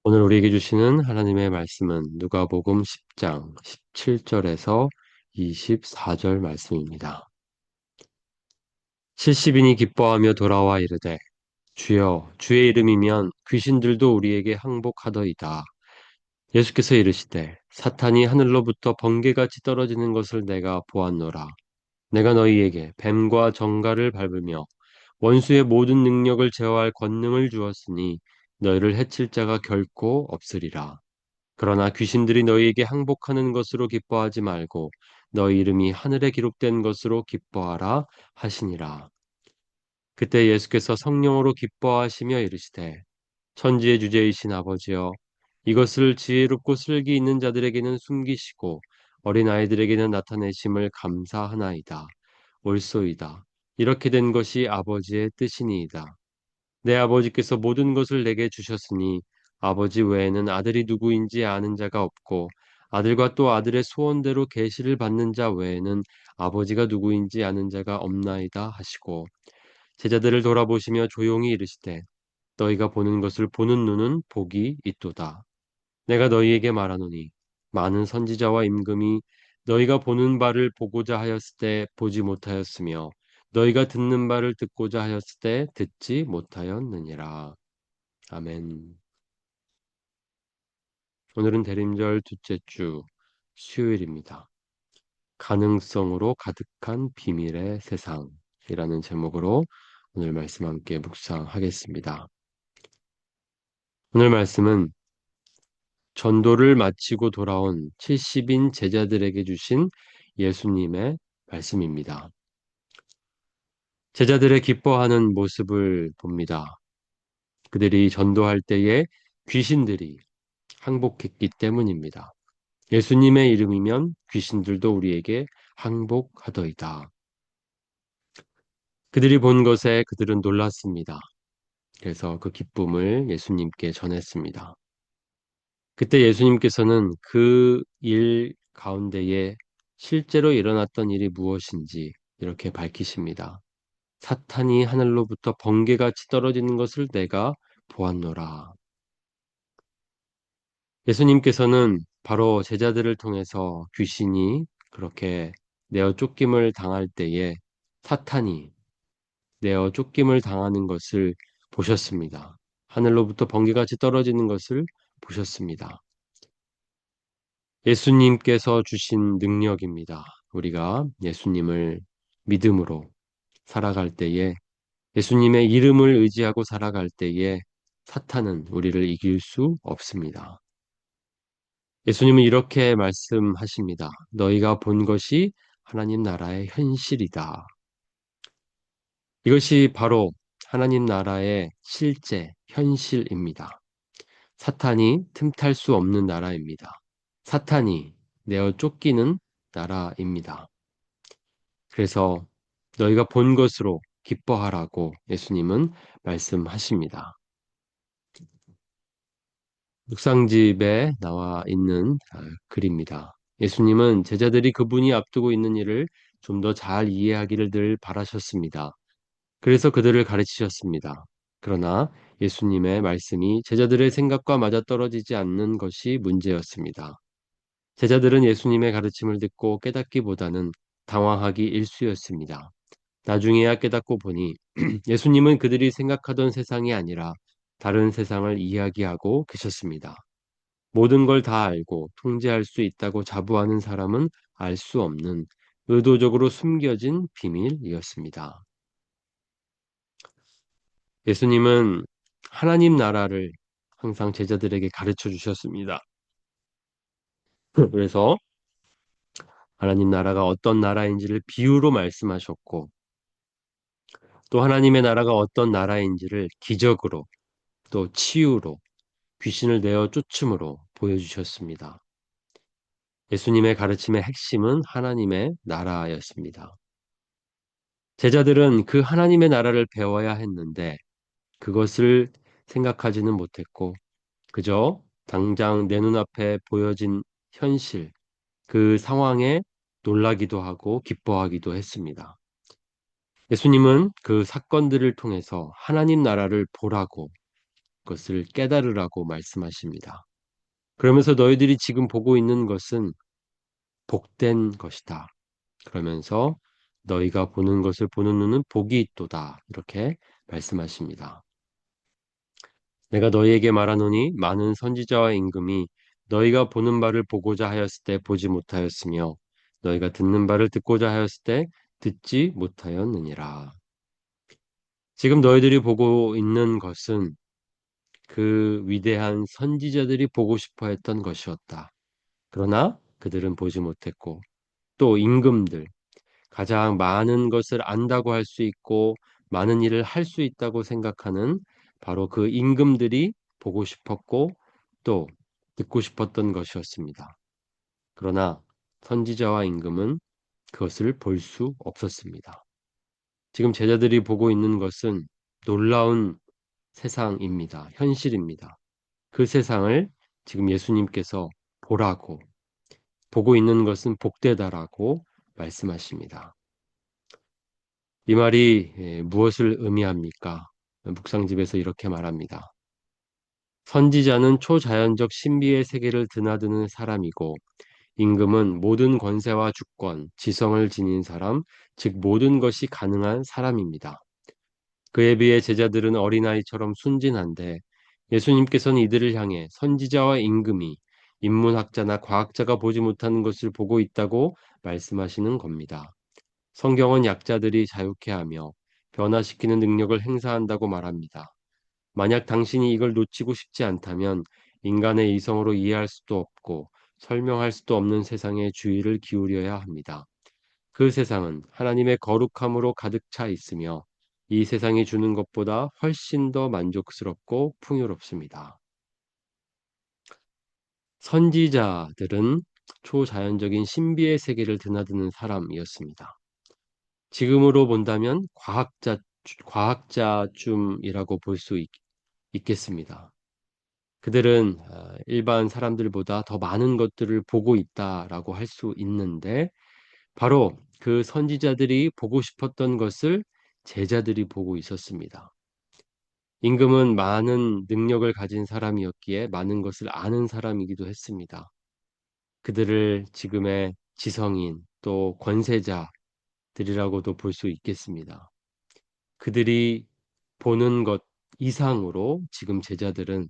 오늘 우리에게 주시는 하나님의 말씀은 누가복음 10장 17절에서 24절 말씀입니다. 70인이 기뻐하며 돌아와 이르되 주여 주의 이름이면 귀신들도 우리에게 항복하더이다. 예수께서 이르시되 사탄이 하늘로부터 번개같이 떨어지는 것을 내가 보았노라. 내가 너희에게 뱀과 정갈을 밟으며 원수의 모든 능력을 제어할 권능을 주었으니 너희를 해칠 자가 결코 없으리라. 그러나 귀신들이 너희에게 항복하는 것으로 기뻐하지 말고 너희 이름이 하늘에 기록된 것으로 기뻐하라 하시니라. 그때 예수께서 성령으로 기뻐하시며 이르시되 천지의 주제이신 아버지여 이것을 지혜롭고 슬기 있는 자들에게는 숨기시고 어린 아이들에게는 나타내심을 감사하나이다. 옳소이다. 이렇게 된 것이 아버지의 뜻이니이다. 내 아버지께서 모든 것을 내게 주셨으니 아버지 외에는 아들이 누구인지 아는 자가 없고 아들과 또 아들의 소원대로 계시를 받는 자 외에는 아버지가 누구인지 아는 자가 없나이다 하시고 제자들을 돌아보시며 조용히 이르시되 너희가 보는 것을 보는 눈은 복이 있도다. 내가 너희에게 말하노니 많은 선지자와 임금이 너희가 보는 바를 보고자 하였을 때 보지 못하였으며 너희가 듣는 바를 듣고자 하였을 때 듣지 못하였느니라. 아멘. 오늘은 대림절 둘째 주 수요일입니다. 가능성으로 가득한 비밀의 세상이라는 제목으로 오늘 말씀 함께 묵상하겠습니다. 오늘 말씀은 전도를 마치고 돌아온 70인 제자들에게 주신 예수님의 말씀입니다. 제자들의 기뻐하는 모습을 봅니다. 그들이 전도할 때에 귀신들이 항복했기 때문입니다. 예수님의 이름이면 귀신들도 우리에게 항복하더이다. 그들이 본 것에 그들은 놀랐습니다. 그래서 그 기쁨을 예수님께 전했습니다. 그때 예수님께서는 그 일 가운데에 실제로 일어났던 일이 무엇인지 이렇게 밝히십니다. 사탄이 하늘로부터 번개같이 떨어지는 것을 내가 보았노라. 예수님께서는 바로 제자들을 통해서 귀신이 그렇게 내어 쫓김을 당할 때에 사탄이 내어 쫓김을 당하는 것을 보셨습니다. 하늘로부터 번개같이 떨어지는 것을 보셨습니다. 예수님께서 주신 능력입니다. 우리가 예수님을 믿음으로 살아갈 때에 예수님의 이름을 의지하고 살아갈 때에 사탄은 우리를 이길 수 없습니다. 예수님은 이렇게 말씀하십니다. 너희가 본 것이 하나님 나라의 현실이다. 이것이 바로 하나님 나라의 실제 현실입니다. 사탄이 틈탈 수 없는 나라입니다. 사탄이 내어 쫓기는 나라입니다. 그래서 너희가 본 것으로 기뻐하라고 예수님은 말씀하십니다. 묵상집에 나와 있는 글입니다. 예수님은 제자들이 그분이 앞두고 있는 일을 좀 더 잘 이해하기를 늘 바라셨습니다. 그래서 그들을 가르치셨습니다. 그러나 예수님의 말씀이 제자들의 생각과 맞아떨어지지 않는 것이 문제였습니다. 제자들은 예수님의 가르침을 듣고 깨닫기보다는 당황하기 일쑤였습니다. 나중에야 깨닫고 보니 예수님은 그들이 생각하던 세상이 아니라 다른 세상을 이야기하고 계셨습니다. 모든 걸 다 알고 통제할 수 있다고 자부하는 사람은 알 수 없는 의도적으로 숨겨진 비밀이었습니다. 예수님은 하나님 나라를 항상 제자들에게 가르쳐 주셨습니다. 그래서 하나님 나라가 어떤 나라인지를 비유로 말씀하셨고 또 하나님의 나라가 어떤 나라인지를 기적으로 또 치유로 귀신을 내어 쫓음으로 보여주셨습니다. 예수님의 가르침의 핵심은 하나님의 나라였습니다. 제자들은 그 하나님의 나라를 배워야 했는데 그것을 생각하지는 못했고 그저 당장 내 눈앞에 보여진 현실, 그 상황에 놀라기도 하고 기뻐하기도 했습니다. 예수님은 그 사건들을 통해서 하나님 나라를 보라고 것을 깨달으라고 말씀하십니다. 그러면서 너희들이 지금 보고 있는 것은 복된 것이다. 그러면서 너희가 보는 것을 보는 눈은 복이 있도다. 이렇게 말씀하십니다. 내가 너희에게 말하노니 많은 선지자와 임금이 너희가 보는 바를 보고자 하였을 때 보지 못하였으며 너희가 듣는 바를 듣고자 하였을 때 듣지 못하였느니라. 지금 너희들이 보고 있는 것은 그 위대한 선지자들이 보고 싶어 했던 것이었다. 그러나 그들은 보지 못했고 또 임금들, 가장 많은 것을 안다고 할 수 있고 많은 일을 할 수 있다고 생각하는 바로 그 임금들이 보고 싶었고 또 듣고 싶었던 것이었습니다. 그러나 선지자와 임금은 그것을 볼 수 없었습니다. 지금 제자들이 보고 있는 것은 놀라운 세상입니다. 현실입니다. 그 세상을 지금 예수님께서 보라고, 보고 있는 것은 복되다라고 말씀하십니다. 이 말이 무엇을 의미합니까? 묵상집에서 이렇게 말합니다. 선지자는 초자연적 신비의 세계를 드나드는 사람이고 임금은 모든 권세와 주권, 지성을 지닌 사람, 즉 모든 것이 가능한 사람입니다. 그에 비해 제자들은 어린아이처럼 순진한데 예수님께서는 이들을 향해 선지자와 임금이 인문학자나 과학자가 보지 못하는 것을 보고 있다고 말씀하시는 겁니다. 성경은 약자들이 자유케 하며 변화시키는 능력을 행사한다고 말합니다. 만약 당신이 이걸 놓치고 싶지 않다면 인간의 이성으로 이해할 수도 없고 설명할 수도 없는 세상에 주의를 기울여야 합니다. 그 세상은 하나님의 거룩함으로 가득 차 있으며 이 세상이 주는 것보다 훨씬 더 만족스럽고 풍요롭습니다. 선지자들은 초자연적인 신비의 세계를 드나드는 사람이었습니다. 지금으로 본다면 과학자쯤이라고 볼 수 있겠습니다. 그들은 일반 사람들보다 더 많은 것들을 보고 있다라고 할 수 있는데 바로 그 선지자들이 보고 싶었던 것을 제자들이 보고 있었습니다. 임금은 많은 능력을 가진 사람이었기에 많은 것을 아는 사람이기도 했습니다. 그들을 지금의 지성인 또 권세자들이라고도 볼 수 있겠습니다. 그들이 보는 것 이상으로 지금 제자들은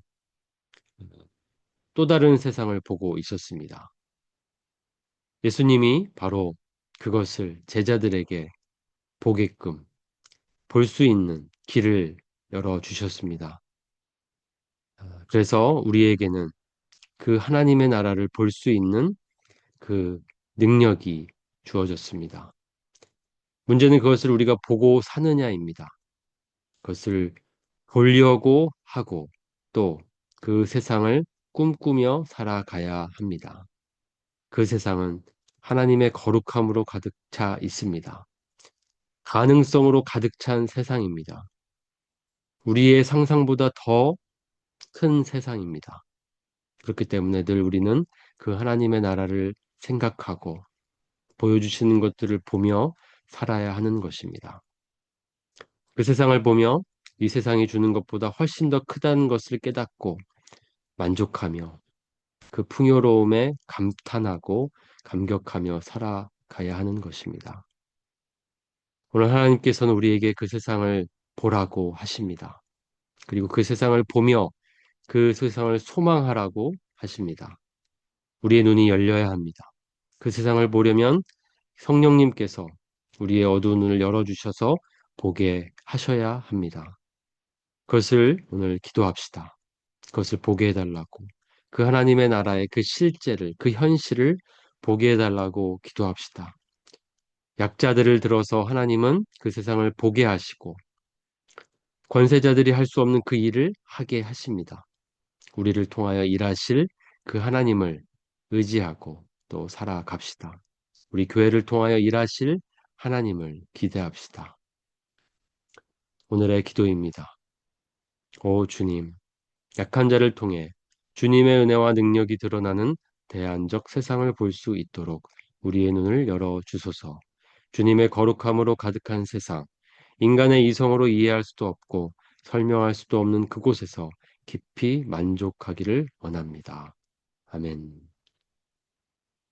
또 다른 세상을 보고 있었습니다. 예수님이 바로 그것을 제자들에게 보게끔 볼 수 있는 길을 열어 주셨습니다. 그래서 우리에게는 그 하나님의 나라를 볼 수 있는 그 능력이 주어졌습니다. 문제는 그것을 우리가 보고 사느냐입니다. 그것을 보려고 하고 또 그 세상을 꿈꾸며 살아가야 합니다. 그 세상은 하나님의 거룩함으로 가득 차 있습니다. 가능성으로 가득 찬 세상입니다. 우리의 상상보다 더 큰 세상입니다. 그렇기 때문에 늘 우리는 그 하나님의 나라를 생각하고 보여주시는 것들을 보며 살아야 하는 것입니다. 그 세상을 보며 이 세상이 주는 것보다 훨씬 더 크다는 것을 깨닫고 만족하며 그 풍요로움에 감탄하고 감격하며 살아가야 하는 것입니다. 오늘 하나님께서는 우리에게 그 세상을 보라고 하십니다. 그리고 그 세상을 보며 그 세상을 소망하라고 하십니다. 우리의 눈이 열려야 합니다. 그 세상을 보려면 성령님께서 우리의 어두운 눈을 열어주셔서 보게 하셔야 합니다. 그것을 오늘 기도합시다. 그것을 보게 해달라고. 그 하나님의 나라의 그 실제를, 그 현실을 보게 해달라고 기도합시다. 약자들을 들어서 하나님은 그 세상을 보게 하시고 권세자들이 할 수 없는 그 일을 하게 하십니다. 우리를 통하여 일하실 그 하나님을 의지하고 또 살아갑시다. 우리 교회를 통하여 일하실 하나님을 기대합시다. 오늘의 기도입니다. 오 주님, 약한 자를 통해 주님의 은혜와 능력이 드러나는 대안적 세상을 볼 수 있도록 우리의 눈을 열어 주소서. 주님의 거룩함으로 가득한 세상, 인간의 이성으로 이해할 수도 없고 설명할 수도 없는 그곳에서 깊이 만족하기를 원합니다. 아멘.